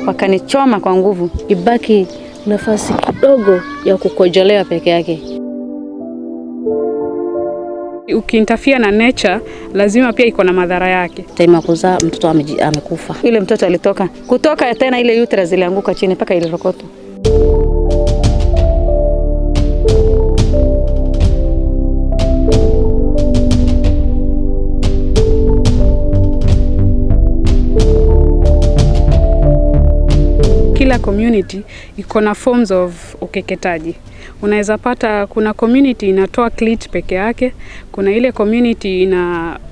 wakanichoma kwa nguvu, ibaki nafasi kidogo ya kukojolea peke yake. Ukiinterfere na nature lazima pia iko na madhara yake. Time kuzaa mtoto amekufa. Ile mtoto alitoka kutoka tena ile uterus ilianguka chini mpaka ile rokoto. Kila community iko na forms of ukeketaji. Unaweza pata kuna community inatoa clit peke yake, kuna ile community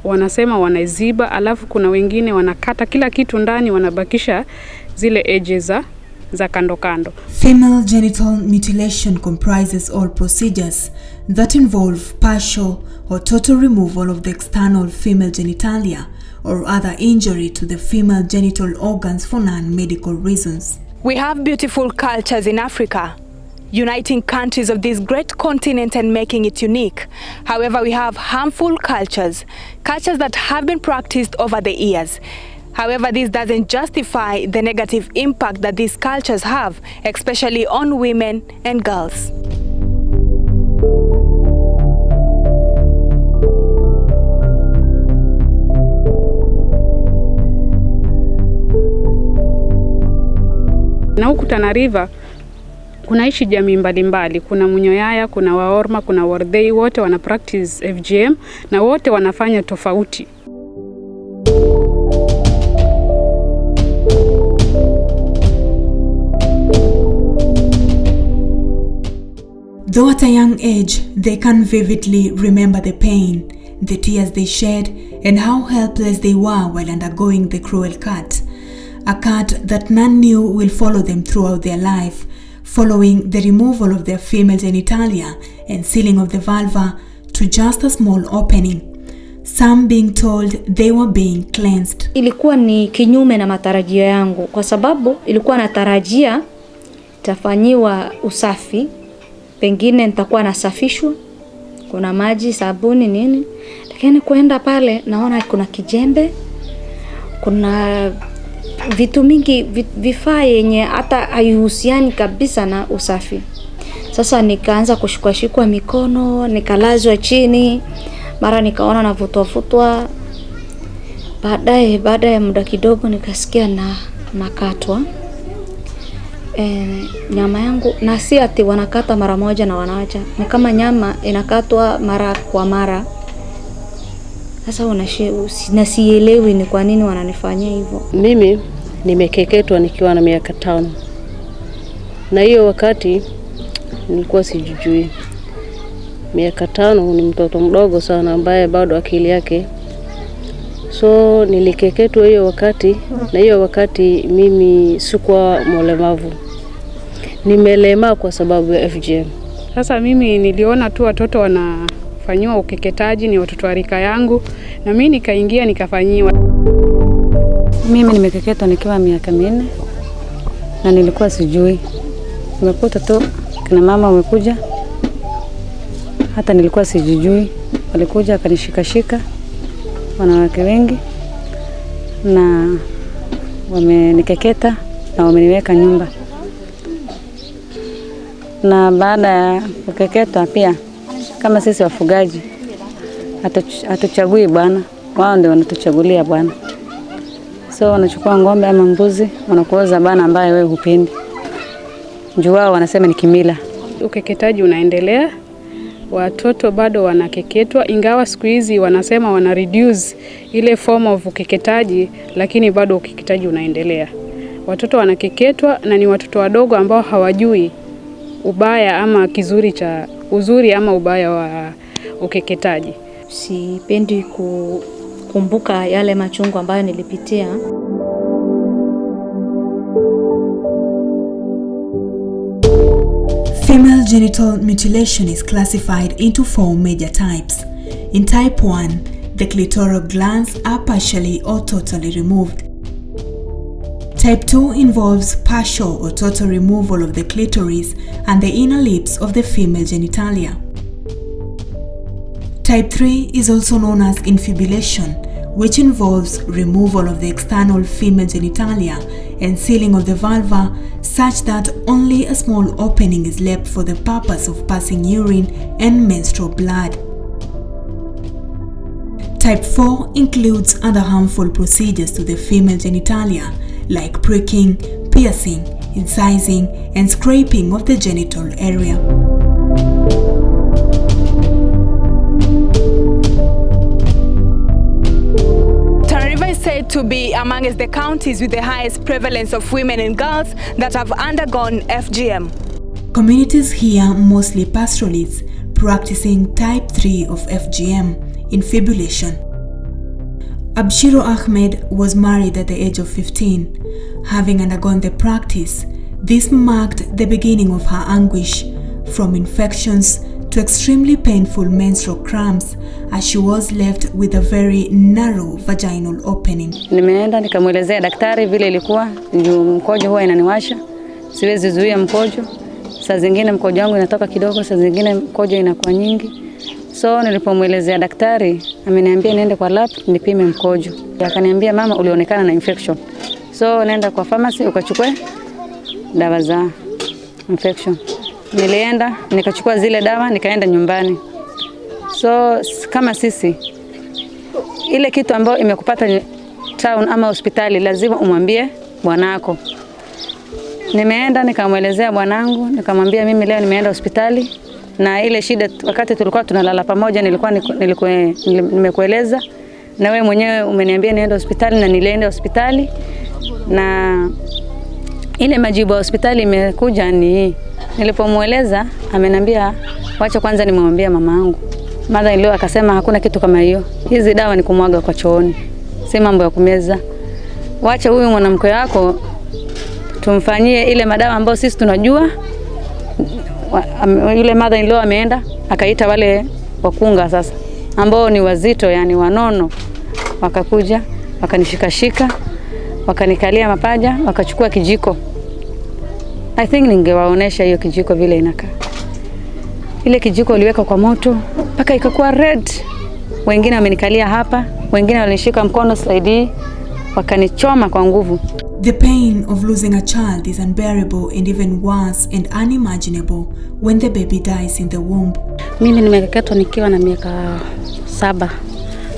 wanasema wanaziba, alafu kuna wengine wanakata kila kitu ndani, wanabakisha zile edges za kando kando. Female genital mutilation comprises all procedures that involve partial or total removal of the external female genitalia or other injury to the female genital organs for non-medical reasons. We have beautiful cultures in Africa, uniting countries of this great continent and making it unique. However, we have harmful cultures that have been practiced over the years. However, this doesn't justify the negative impact that these cultures have, especially on women and girls. Na huku Tana River kunaishi jamii mbalimbali, kuna Munyoyaya, kuna Waorma, kuna Wardei, wote wana practice FGM na wote wanafanya tofauti. Though at a young age, they can vividly remember the pain, the tears they shed, and how helpless they were while undergoing the cruel cut. A cut that none knew will follow them throughout their life, following the removal of their female genitalia and sealing of the vulva to just a small opening. Some being told they were being cleansed. Ilikuwa ni kinyume na matarajio yangu kwa sababu ilikuwa natarajia tafanyiwa usafi, pengine nitakuwa nasafishwa, kuna maji, sabuni nini, lakini kwenda pale naona kuna kijembe, kuna vitu mingi, vifaa yenye hata haihusiani kabisa na usafi. Sasa nikaanza kushikwa mikono, nikalazwa chini, mara nikaona navutwa. Baada ya muda kidogo nikasikia nakatwa. Nyama yangu, na si ati wanakata mara moja na wanaacha, ni kama nyama inakatwa mara kwa mara. Sasa nasielewi ni kwa nini wananifanyia hivyo. Mimi nimekeketwa nikiwa na miaka 5. Na hiyo wakati nilikuwa sijui. Miaka 5 ni mtoto mdogo sana ambaye bado akili yake. So nilikeketwa hiyo wakati, na hiyo wakati mimi sikuwa mlemavu. Nimelema kwa sababu ya FGM. Sasa mimi niliona tu watoto wanafanywa ukeketaji, ni watoto wa rika yangu, na mimi nikaingia nikafanyiwa. Mimi nimekeketwa nikiwa miaka 4 na nilikuwa sijui. Nimekuta tu kina mama wamekuja, hata nilikuwa sijui. Walikuja akanishika wanawake wengi na wamenikeketa na wameniweka nyumba. Na baada ya kukeketwa pia, kama sisi wafugaji hatuchagui bwana, wao ndio wanatuchagulia bwana. So wanachukua ng'ombe ama mbuzi, wanakuoza bwana ambaye wewe hupendi. Njoo wao wanasema ni kimila. Ukeketaji unaendelea, watoto bado wanakeketwa, ingawa siku hizi wanasema wana reduce ile form of ukeketaji, lakini bado ukeketaji unaendelea. Watoto wanakeketwa na ni watoto wadogo ambao hawajui ubaya ama uzuri ama ubaya wa ukeketaji. Sipendi kukumbuka yale machungu ambayo nilipitia. Female genital mutilation is classified into 4 major types. In type 1, the clitoral glands are partially or totally removed. Type 2 involves partial or total removal of the clitoris and the inner lips of the female genitalia. Type 3 is also known as infibulation, which involves removal of the external female genitalia and sealing of the vulva such that only a small opening is left for the purpose of passing urine and menstrual blood. Type 4 includes other harmful procedures to the female genitalia like pricking, piercing, incising, and scraping of the genital area. Said to be amongst the counties with the highest prevalence of women and girls that have undergone FGM. Communities here, mostly pastoralists, practicing type 3 of FGM, infibulation. Abshiro Ahmed was married at the age of 15. Having undergone the practice, this marked the beginning of her anguish, from infections to extremely painful menstrual cramps, as she was left with a very narrow vaginal opening. Nimeenda nikamwelezea daktari vile ilikuwa, mkojo huwa inaniwasha, siwezi zuia mkojo. Saa zingine mkojo wangu inatoka kidogo, saa zingine mkojo inakuwa nyingi. So nilipomwelezea daktari, ameniambia niende kwa lab nipime mkojo. Akaniambia, mama, ulionekana na infection. So nenda kwa pharmacy ukachukue dawa za infection. Nilienda nikachukua zile dawa nikaenda nyumbani. So kama sisi, ile kitu ambayo imekupata town ama hospitali lazima umwambie bwanako. Nimeenda nikamwelezea bwanangu, nikamwambia mimi leo nimeenda hospitali na ile shida wakati tulikuwa tunalala pamoja nimekueleza, na wewe mwenyewe umeniambia niende hospitali na nilienda hospitali, na ile majibu ya hospitali imekuja ni hii. Nilipomweleza ameniambia wacha kwanza nimwambie mamaangu. Mother leo akasema hakuna kitu kama hiyo. Hizi dawa ni kumwaga kwa chooni. Si mambo ya kumeza. Wacha huyu mwanamke wako tumfanyie ile madawa ambayo sisi tunajua. Yule mother leo ameenda akaita wale wakunga sasa ambao ni wazito, yani wanono, wakakuja wakanishikashika, wakanikalia mapaja, wakachukua kijiko. I think ningewaonesha hiyo kijiko vile inakaa. Ile kijiko liweka kwa moto mpaka ikakuwa red. Wengine wamenikalia hapa, wengine walinishika mkono side, wakanichoma kwa nguvu. The pain of losing a child is unbearable and even worse and unimaginable when the baby dies in the womb. Mimi nimekeketwa nikiwa na miaka 7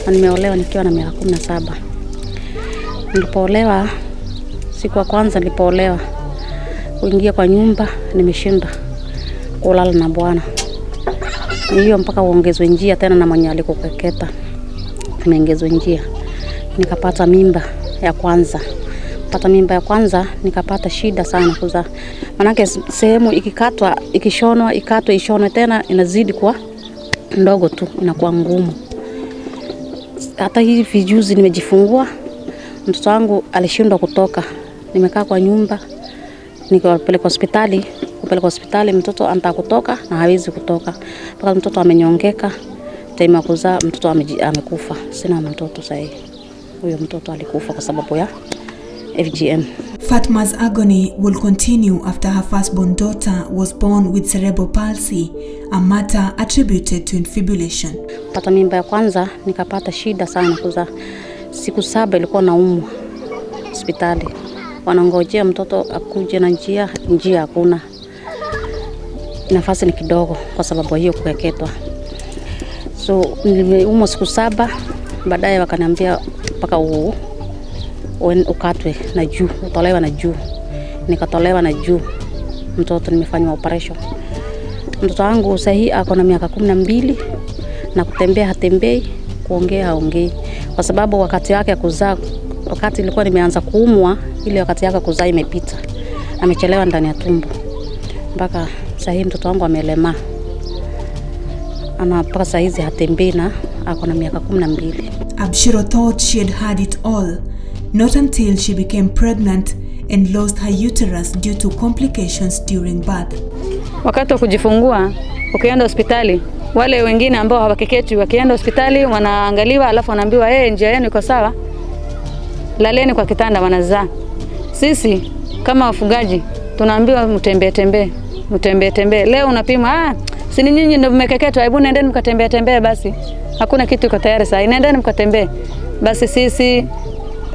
na nimeolewa nikiwa na miaka 17. Nilipoolewa, siku ya kwanza nilipoolewa, kuingia kwa nyumba nimeshinda kulala na bwana. Hiyo mpaka uongezwe njia tena na mwenye alikukeketa. Nimeongezwa njia. Nikapata mimba ya kwanza. Pata mimba ya kwanza nikapata shida sana kuzaa. Manake sehemu ikikatwa, ikishonwa, ikatwe, ishonwe tena inazidi kwa ndogo tu, inakuwa ngumu. Hata hivi juzi nimejifungua, mtoto wangu alishindwa kutoka. Nimekaa kwa nyumba, nikapeleka hospitali. Kupeleka hospitali mtoto anataka kutoka na hawezi kutoka. Mpaka mtoto amenyongeka, time ya kuzaa mtoto amekufa. Sina mtoto sasa. Huyo mtoto alikufa kwa sababu ya FGM. Fatma's agony will continue after her firstborn daughter was born with cerebral palsy, a matter attributed to infibulation. Pata mimba ya kwanza nikapata shida sana kuzaa. Siku 7 ilikuwa naumwa hospitali. Wanangojea mtoto akuje na njia hakuna. Nafasi ni kidogo kwa sababu hiyo kukeketwa. So niliumwa siku 7, baadaye wakaniambia mpaka ukatwe na juu, utolewa na juu. Nikatolewa na juu. Mtoto nimefanywa operation. Mtoto wangu sahi ako na miaka 12 na kutembea hatembei, kuongea haongei. Kwa sababu wakati wake ya kuzaa, wakati ilikuwa nimeanza kuumwa, ile wakati yake kuzaa imepita. Amechelewa ndani ya tumbo. Mpaka sahi mtoto wangu amelema. Mpaka sahizi hatembei na ako na miaka 12. Abshiro thought she had had it all, not until she became pregnant and lost her uterus due to complications during birth. Wakati wa kujifungua, ukienda hospitali, wale wengine ambao hawakeketi wakienda hospitali wanaangaliwa, alafu wanaambiwa njia yenu iko sawa, laleni kwa kitanda wanazaa. Sisi kama wafugaji tunaambiwa mtembee. Leo unapima, si nyinyi ndio mmekeketwa, hebu nendeni mkatembee basi. Hakuna kitu iko tayari sasa. Nendeni mkatembee. basi sisi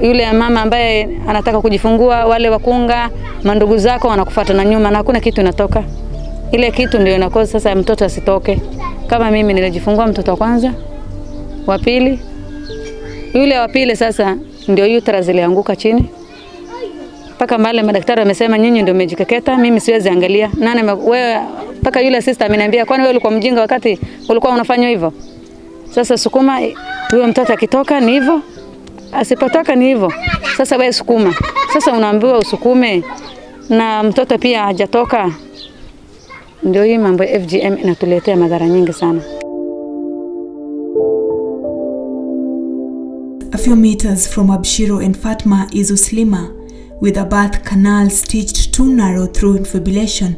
yule mama ambaye anataka kujifungua, wale wakunga, mandugu zako wanakufuata na nyuma na hakuna kitu inatoka. Ile kitu ndio inakosa sasa mtoto asitoke. Kama mimi nilijifungua mtoto wa kwanza, wa pili. Yule wa pili sasa ndio uterus ilianguka chini. Paka mbale madaktari wamesema nyinyi ndio mmejikeketa, mimi siwezi angalia. Nani wewe? Paka yule sister ameniambia kwani wewe ulikuwa mjinga wakati ulikuwa unafanya hivyo? Sasa sukuma huyo mtoto akitoka ni hivyo. Asipotoka ni hivyo. Sasa wewe sukuma. Sasa unaambiwa usukume na mtoto pia hajatoka. Ndio hii mambo ya FGM inatuletea madhara nyingi sana. A few meters from Abshiro and Fatma is Uslima, with a birth canal stitched too narrow through infibulation.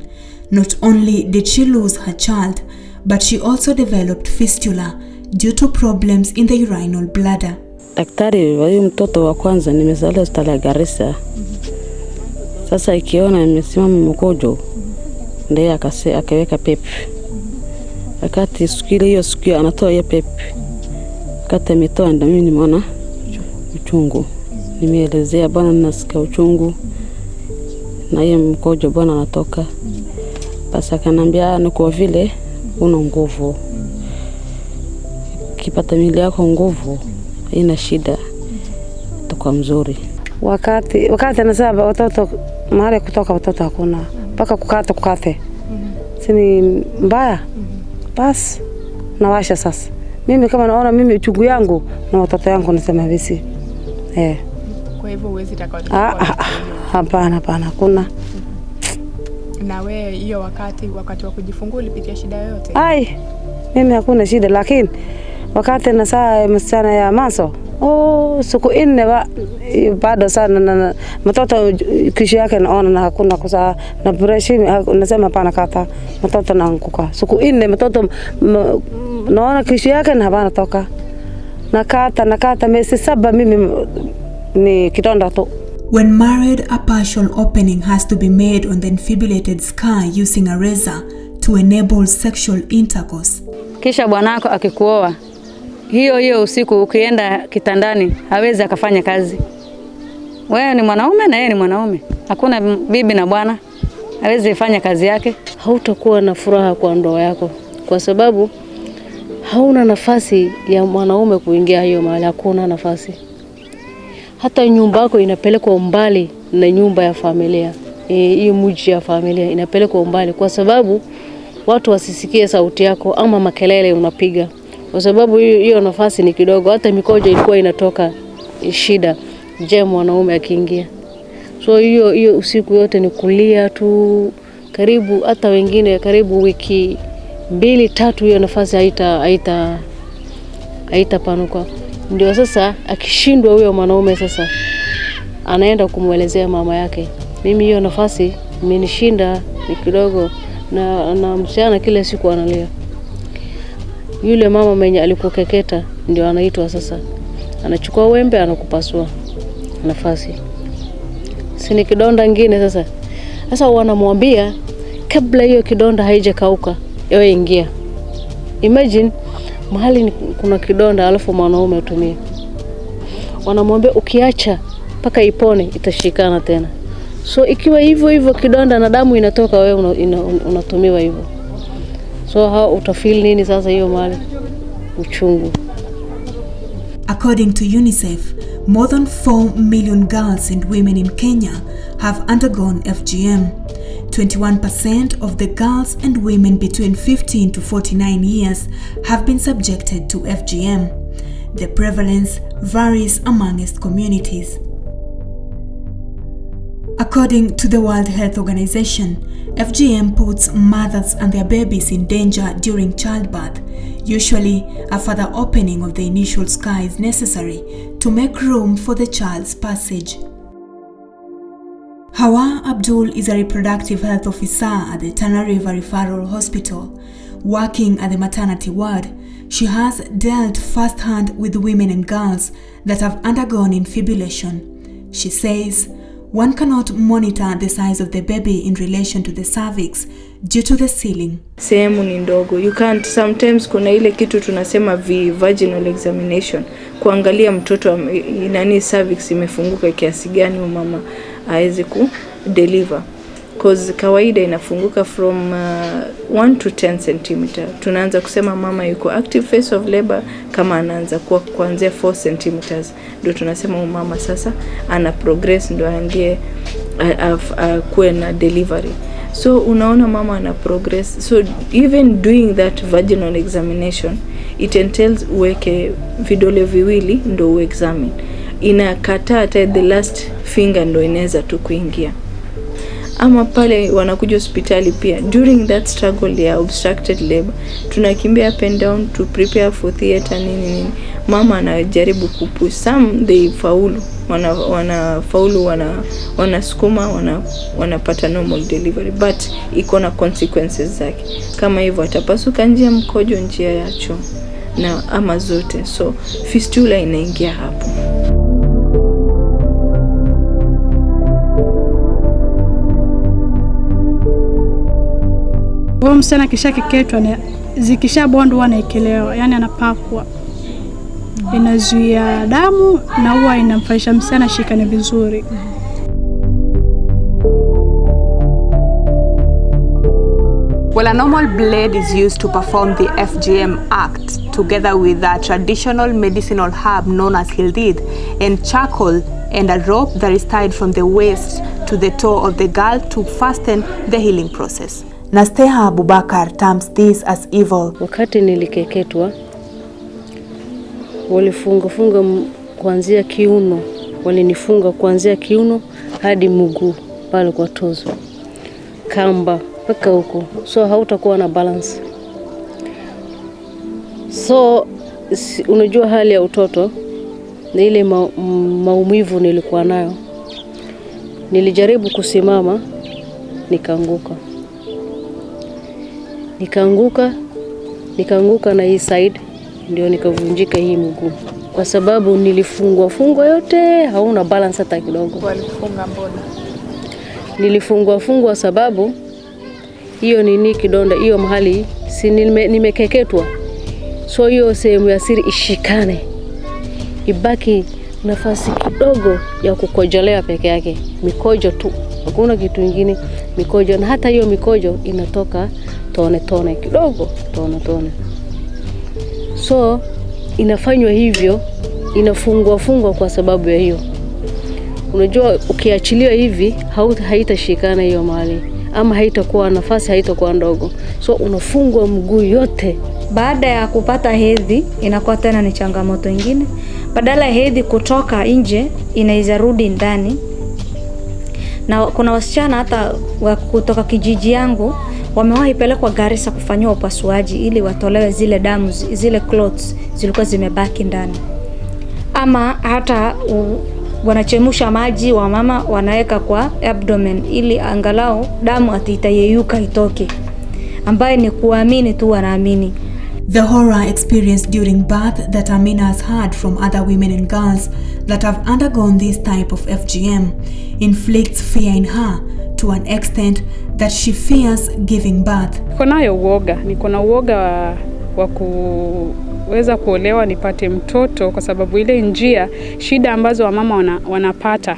Not only did she lose her child, but she also developed fistula due to problems in the urinal bladder. Daktari wa huyu mtoto wa kwanza nimezaliwa hospitali ya Garissa. Sasa ikiona nimesimama mkojo, ndiye akaweka pepe. Wakati hiyo siku anatoa hiyo pepe. Wakati ametoa ndio mimi nimeona uchungu. Nimeelezea bwana nasikia uchungu. Na hiyo mkojo bwana anatoka. Basi akanambia ni kwa vile una nguvu. Kipata mwili yako nguvu, haina shida. Utakuwa mzuri. Wakati anasema watoto mahali kutoka watoto hakuna. Paka kukate. Sini mbaya. Bas nawasha sasa. Mimi kama naona mimi uchungu yangu na watoto yangu nasema visi. Kwa hivyo huwezi taka. Hapana kuna. Na wewe hiyo wakati wa kujifungua ulipitia shida yoyote? Mimi hakuna shida, lakini wakati na saa msichana ya maso siku 4 bado sana na mtoto kisha yake naona na hakuna kusaa na pressure nasema pana kata mtoto naanguka siku 4 mtoto naona kisha yake na hapana toka nakata miezi 7 mimi ni kidonda tu. When married, a partial opening has to be made on the infibulated scar using a razor to enable sexual intercourse. Kisha bwanako akikuoa, hiyo usiku ukienda kitandani hawezi akafanya kazi. Wewe ni mwanaume na yeye ni mwanaume. Hakuna bibi na bwana. Hawezi fanya kazi yake. Hautakuwa na furaha kwa ndoa yako kwa sababu hauna nafasi ya mwanaume kuingia hiyo mahali, hakuna nafasi. Hata nyumba yako inapelekwa mbali na nyumba ya familia. Hiyo mji ya familia inapelekwa mbali kwa sababu watu wasisikie sauti yako ama makelele unapiga. Kwa sababu hiyo nafasi ni kidogo, hata mikojo ilikuwa inatoka shida je mwanaume akiingia. So hiyo usiku yote ni kulia tu, karibu hata wengine karibu wiki 2-3 hiyo nafasi haitapanuka. Ndio sasa akishindwa huyo mwanaume sasa anaenda kumuelezea mama yake, mimi hiyo nafasi imenishinda ni kidogo, na msichana kila siku analia. Yule mama mwenye alikukeketa ndio anaitwa sasa, anachukua wembe anakupasua nafasi. Sini kidonda ngine sasa wanamwambia kabla hiyo kidonda haijakauka wewe ingia. Imagine mahali kuna kidonda alafu mwanaume atumie. Wanamwambia ukiacha paka ipone itashikana tena. So ikiwa hivyo kidonda na damu inatoka wewe unatumiwa hivyo. So how utafeel nini sasa hiyo mahali? Uchungu. According to UNICEF, more than 4 million girls and women in Kenya have undergone FGM. 21% of the girls and women between 15 to 49 years have been subjected to FGM. The prevalence varies amongst communities. According to the World Health Organization, FGM puts mothers and their babies in danger during childbirth. Usually, a further opening of the initial scar is necessary to make room for the child's passage. Hawa Abdul is a reproductive health officer at the Tana River Referral Hospital. Working at the maternity ward, she has dealt firsthand with women and girls that have undergone infibulation. She says, one cannot monitor the size of the baby in relation to the cervix due to the ceiling. Sehemu ni ndogo. You can't, sometimes kuna ile kitu tunasema vaginal examination. Kuangalia mtoto nani cervix imefunguka kiasi gani mama aweze ku deliver. Cause kawaida inafunguka from 1 to 10 cm. Tunaanza kusema mama yuko active phase of labor kama anaanza kuanzia 4 cm. Ndio tunasema mama sasa ana progress, ndio aingie kuwe na delivery. So unaona mama ana progress. So even doing that vaginal examination, it entails uweke vidole viwili ndio uexamine. Inakataa hata the last finger ndio inaweza tu kuingia. Ama pale wanakuja hospitali pia during that struggle ya obstructed labor, tunakimbia up and down to prepare for theater nini. Mama anajaribu kupush, some they faulu, wanafaulu, wanasukuma, wanapata normal delivery, but iko na consequences zake. Kama hivyo atapasuka njia mkojo, njia ya choo na ama zote, so fistula inaingia hapo. Huyo msichana kisha kiketwa zikisha bondwa anaekelewa, yani anapakwa. Inazuia damu na huwa inamfanyisha msichana shikane vizuri. Well, a normal blade is used to perform the FGM act together with a traditional medicinal herb known as hildid and charcoal and a rope that is tied from the waist to the toe of the girl to fasten the healing process. Nasteha Abubakar terms this as evil. Wakati nilikeketwa, walifunga kuanzia kiuno, walinifunga kuanzia kiuno hadi mguu pale kwa tozo, kamba mpaka huko, so hautakuwa na balance. So unajua hali ya utoto na ile maumivu nilikuwa nayo, nilijaribu kusimama nikaanguka. Nikaanguka na hii side, ndio nikavunjika hii mguu. Kwa sababu nilifungwa yote, hauna balance hata kidogo. Walifunga mbona? Nilifungwa sababu hiyo nini kidonda, hiyo mahali si nimekeketwa. So hiyo sehemu ya siri ishikane. Ibaki nafasi kidogo ya kukojolea peke yake. Mikojo tu. Hakuna kitu kingine, mikojo, na hata hiyo mikojo inatoka tone kidogo, tone. So inafanywa hivyo, inafungwa kwa sababu ya hiyo. Unajua ukiachilia hivi haitashikana hiyo mahali, ama haitakuwa nafasi, haitakuwa ndogo. So unafungwa mguu yote. Baada ya kupata hedhi inakuwa tena ni changamoto nyingine. Badala ya hedhi kutoka nje inaweza rudi ndani. Na kuna wasichana hata kutoka kijiji yangu wamewahi pelekwa Garissa kufanywa upasuaji ili watolewe zile damu, zile clots zilikuwa zimebaki ndani. Ama hata wanachemsha maji wa mama wanaweka kwa abdomen ili angalau damu atitayeyuka itoke, ambaye ni kuamini tu wanaamini. The horror experienced during birth that Amina has heard from other women and girls that have undergone this type of FGM inflicts fear in her to an extent that she fears giving birth. Niko na uoga wa kuweza kuolewa nipate mtoto, kwa sababu ile njia shida ambazo wamama wanapata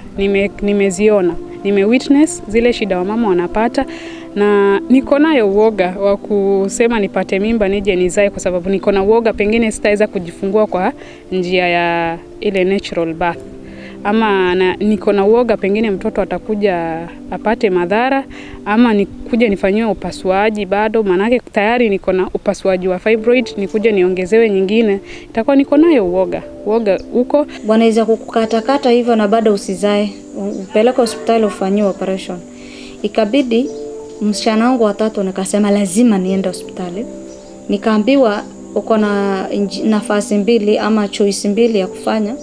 nimeziona, nimewitness zile shida wamama wanapata, na niko nayo uoga wa kusema nipate mimba nije nizae, kwa sababu niko na uoga pengine sitaweza kujifungua kwa njia ya ile natural birth, ama niko na uoga pengine mtoto atakuja apate madhara, ama nikuje nifanyiwe upasuaji bado, manake tayari niko na upasuaji wa fibroid, nikuje niongezewe nyingine, itakuwa niko nayo uoga huko. Wanaweza kukukatakata hivyo na bado usizae, upeleke hospitali ufanyiwe operation. Ikabidi msichana wangu watatu nikasema lazima niende hospitali. Nikaambiwa uko na nafasi mbili ama choice mbili ya kufanya.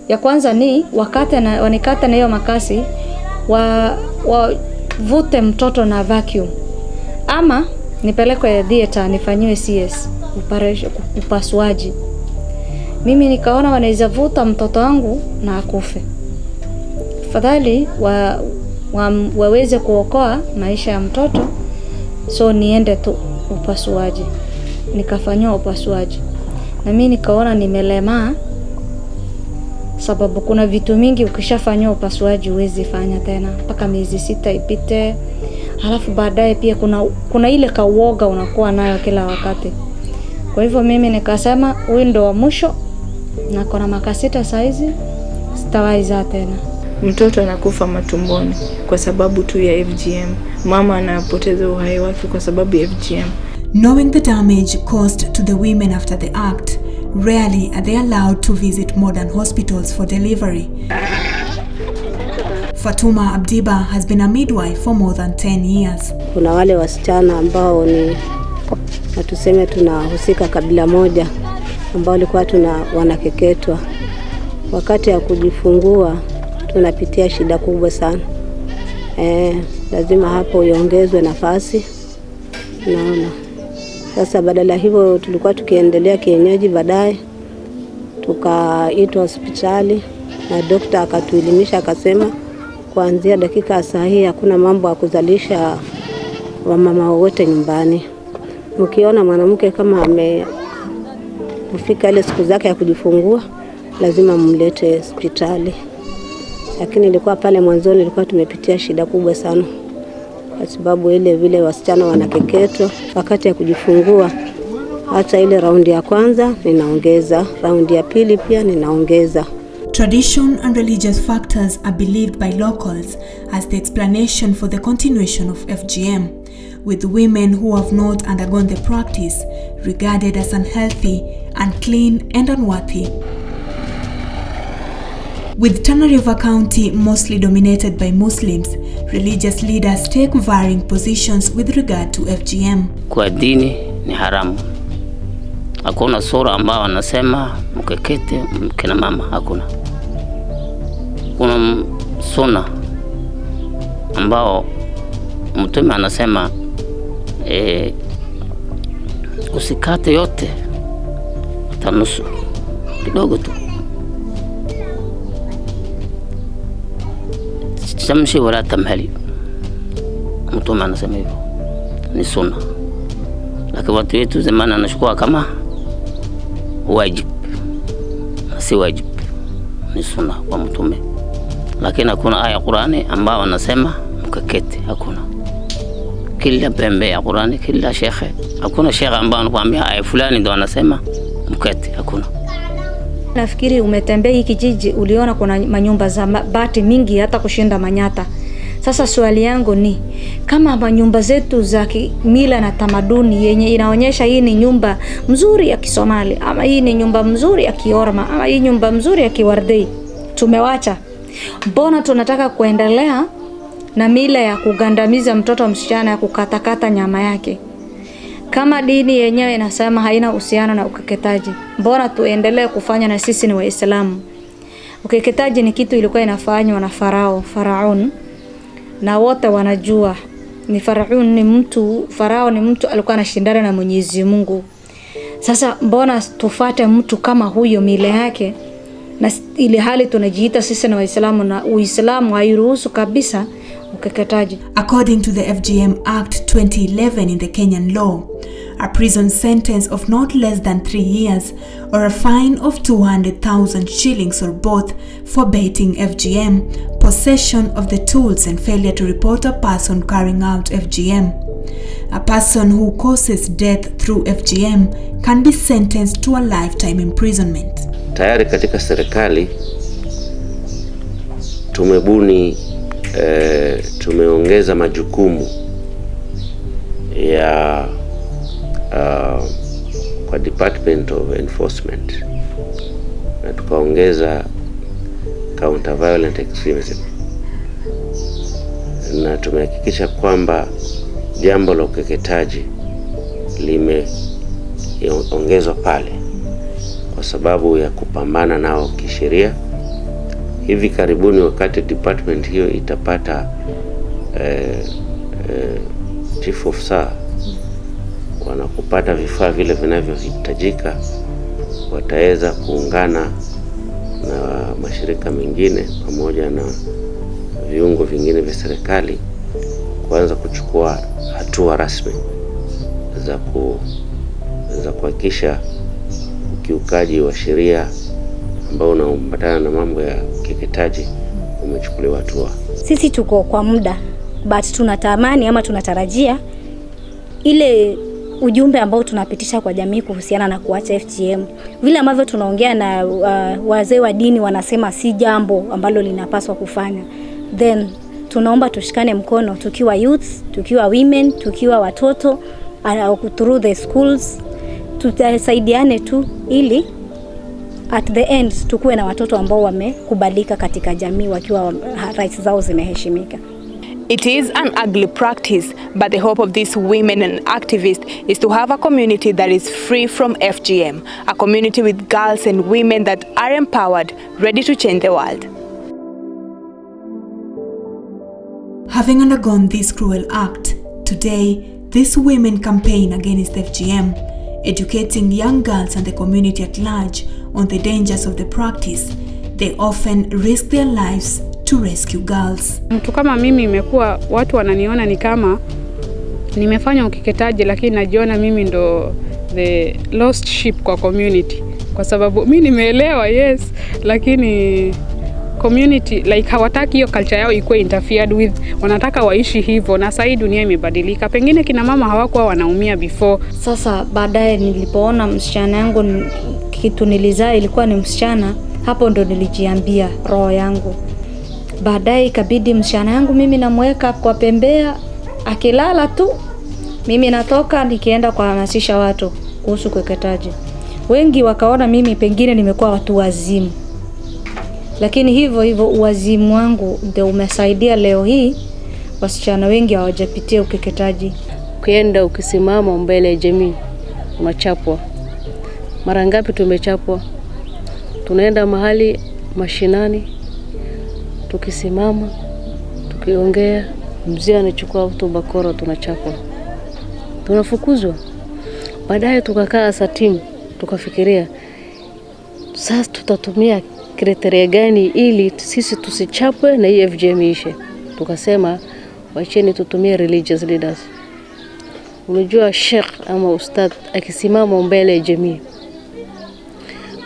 Ya kwanza ni wanikate na hiyo makasi wavute mtoto na vacuum, ama nipelekwe theater nifanyiwe CS upasuaji. Mimi nikaona wanaweza vuta mtoto wangu na akufe. fadhali waweze kuokoa maisha ya mtoto, so niende tu upasuaji. Nikafanywa upasuaji. Na mimi nikaona nimelemaa, sababu kuna vitu mingi ukishafanywa upasuaji huwezi fanya tena mpaka miezi 6 ipite. Halafu baadaye pia kuna ile kauoga unakuwa nayo kila wakati. Kwa hivyo mimi nikasema huyu ndo wa mwisho, na kuna miaka 6 saizi sitawaiza tena. Mtoto anakufa matumboni kwa sababu tu ya FGM. Mama anapoteza uhai wake kwa sababu ya FGM. Knowing the damage caused to the women after the act, rarely are they allowed to visit modern hospitals for delivery. Fatuma Abdiba has been a midwife for more than 10 years. Kuna wale wasichana ambao ni tuseme tunahusika kabila moja, ambao walikuwa wanakeketwa. Wakati ya kujifungua tunapitia shida kubwa sana. Lazima hapo iongezwe nafasi. Naona. Sasa badala hivyo tulikuwa tukiendelea kienyeji, baadaye tukaitwa hospitali na daktari akatuelimisha, akasema kuanzia dakika saa hii hakuna mambo ya kuzalisha wamama wote nyumbani. Ukiona mwanamke kama amefika ile siku zake ya kujifungua, lazima mlete hospitali. Lakini ilikuwa pale mwanzoni ilikuwa tumepitia shida kubwa sana, kwa sababu ile vile wasichana wanakeketwa wakati ya kujifungua. Hata ile raundi ya kwanza ninaongeza, raundi ya pili pia ninaongeza. Tradition and religious factors are believed by locals as the explanation for the continuation of FGM, with women who have not undergone the practice regarded as unhealthy, unclean and unworthy. With Tana River County mostly dominated by Muslims, religious leaders take varying positions with regard to FGM. Kwa dini ni haramu. Hakuna sura ambao wanasema mkekete kina mama, hakuna. Kuna sunna ambao Mtume anasema usikate yote, tanusu kidogo tu. Tamshi wala tamhali. Mtume anasema hivyo. Ni sunna. Lakini watu wetu zamani anachukua kama wajib. Si wajib. Ni sunna kwa Mtume. Lakini hakuna aya Qur'ani ambao wanasema mkekete, hakuna. Kila pembe ya Qur'ani, kila shekhe, hakuna shekhe ambao anakuambia aya fulani ndio anasema mkekete, hakuna. Nafikiri umetembea hiki kijiji, uliona kuna manyumba za bati mingi hata kushinda Manyata. Sasa swali yangu ni, kama manyumba zetu za mila na tamaduni yenye inaonyesha hii ni nyumba mzuri ya Kisomali, ama hii ni nyumba mzuri ya Kiorma, ama hii nyumba mzuri ya Kiwardei, tumewacha, mbona tunataka kuendelea na mila ya kugandamiza mtoto msichana, ya kukatakata nyama yake? Kama dini yenyewe inasema haina uhusiano na ukeketaji, mbona tuendelee kufanya na sisi ni Waislamu? Ukeketaji ni kitu ilikuwa inafanywa na Faraun, na wote wanajua ni Faraun ni mtu, Farao ni mtu alikuwa anashindana na Mwenyezi Mungu. Sasa mbona tufate mtu kama huyo mila yake, na ile hali tunajiita sisi na Waislamu, na Uislamu hairuhusu kabisa ukeketaji. According to the FGM Act 2011 in the Kenyan law, a prison sentence of not less than 3 years or a fine of 200,000 shillings or both for baiting FGM, possession of the tools and failure to report a person carrying out FGM. A person who causes death through FGM can be sentenced to a lifetime imprisonment. Tayari katika serikali tumeongeza majukumu ya kwa Department of Enforcement, na tukaongeza counter violent extremism, na tumehakikisha kwamba jambo la ukeketaji limeongezwa pale kwa sababu ya kupambana nao kisheria. Hivi karibuni wakati department hiyo itapata chief officer wanakupata vifaa vile vinavyohitajika, wataweza kuungana na mashirika mengine pamoja na viungo vingine vya serikali kuanza kuchukua hatua rasmi za kuhakikisha ukiukaji wa sheria ambao unaambatana na mambo ya ukeketaji umechukuliwa hatua. Sisi tuko kwa muda, but tunatamani ama tunatarajia ile ujumbe ambao tunapitisha kwa jamii kuhusiana na kuacha FGM. Vile ambavyo tunaongea na wazee wa dini wanasema si jambo ambalo linapaswa kufanya. Then tunaomba tushikane mkono tukiwa youths, tukiwa women, tukiwa watoto, through the schools. Tutasaidiane tu ili at the end tukuwe na watoto ambao wamekubalika katika jamii wakiwa rights zao zimeheshimika. It is an ugly practice, but the hope of these women and activists is to have a community that is free from FGM, a community with girls and women that are empowered, ready to change the world. Having undergone this cruel act, today these women campaign against FGM, educating young girls and the community at large on the dangers of the practice. They often risk their lives to rescue girls. Mtu kama mimi imekuwa watu wananiona ni kama nimefanya ukeketaji, lakini najiona mimi ndo the lost sheep kwa community, kwa sababu mimi nimeelewa yes, lakini community like hawataki hiyo culture yao ikuwe interfered with, wanataka waishi hivyo, na sasa dunia imebadilika. Pengine kina mama hawakuwa wanaumia before. Sasa baadaye nilipoona msichana yangu kitu nilizaa ilikuwa ni msichana, hapo ndo nilijiambia roho yangu. Baadaye ikabidi msichana yangu mimi namweka kwa pembea, akilala tu mimi natoka nikienda kuhamasisha watu kuhusu ukeketaji. Wengi wakaona mimi pengine nimekuwa watu wazimu, lakini hivyo uwazimu wangu ndio umesaidia leo hii wasichana wengi hawajapitia ukeketaji. Ukienda ukisimama mbele ya jamii unachapwa. Mara ngapi tumechapwa? Tunaenda mahali mashinani, tukisimama, tukiongea, mzee anachukua auto bakora, tunachapwa. Tunafukuzwa. Baadaye tukakaa as a team, tukafikiria sasa tutatumia kriteria gani ili sisi tusichapwe na hii FGM ishe. Tukasema wacheni tutumie religious leaders. Unajua sheikh ama ustad akisimama mbele ya jamii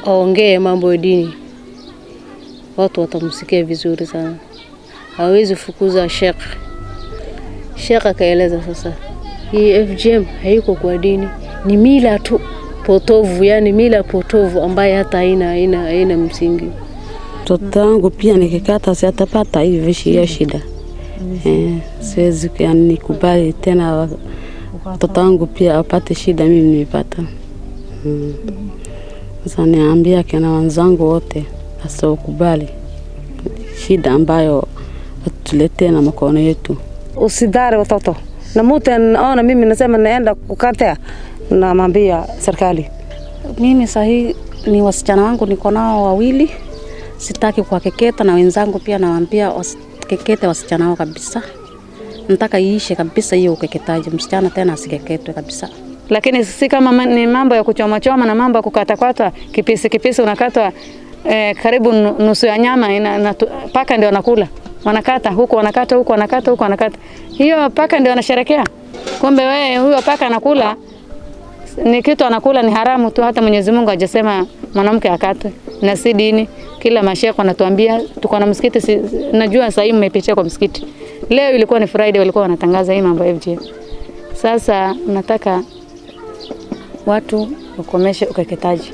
aongee mambo ya dini, watu watamsikia vizuri sana. Hawezi fukuza sheikh. Sheikh akaeleza sasa hii FGM haiko kwa dini, ni mila tu potovu, yani mila potovu ambaye hata haina msingi. Mtoto wangu pia nikikata si atapata hivi shida. Siwezi nikubali tena mtoto wangu pia apate shida mimi nimepata. Sasa niambia kina wenzangu wote asokubali shida ambayo tuletee na mkono yetu. Usidare watoto. Na mtu anaona mimi nasema naenda kukatea, na mwambia serikali. Mimi sahi ni wasichana wangu niko nao wawili, sitaki kuwakeketa, na wenzangu pia nawaambia wasikekete wasichana wao kabisa. Nataka iishe kabisa hiyo ukeketaji, msichana tena asikeketwe kabisa. Lakini si kama ni mambo ya kuchoma choma na mambo ya kukata kipisi unakata karibu nusu ya nyama paka ndio wanakula. Wanakata huko wanakata huko wanakata huko wanakata. Hiyo paka ndio wanasherekea. Kumbe wewe huyo paka anakula ni kitu anakula ni haramu tu, hata Mwenyezi Mungu hajasema mwanamke akatwe. Na si dini. Kila masheikh wanatuambia tuko na msikiti najua sasa hivi mmepitia kwa msikiti. Leo ilikuwa ni Friday walikuwa wanatangaza hii mambo ya FGM. Sasa nataka watu wakomeshe ukeketaji.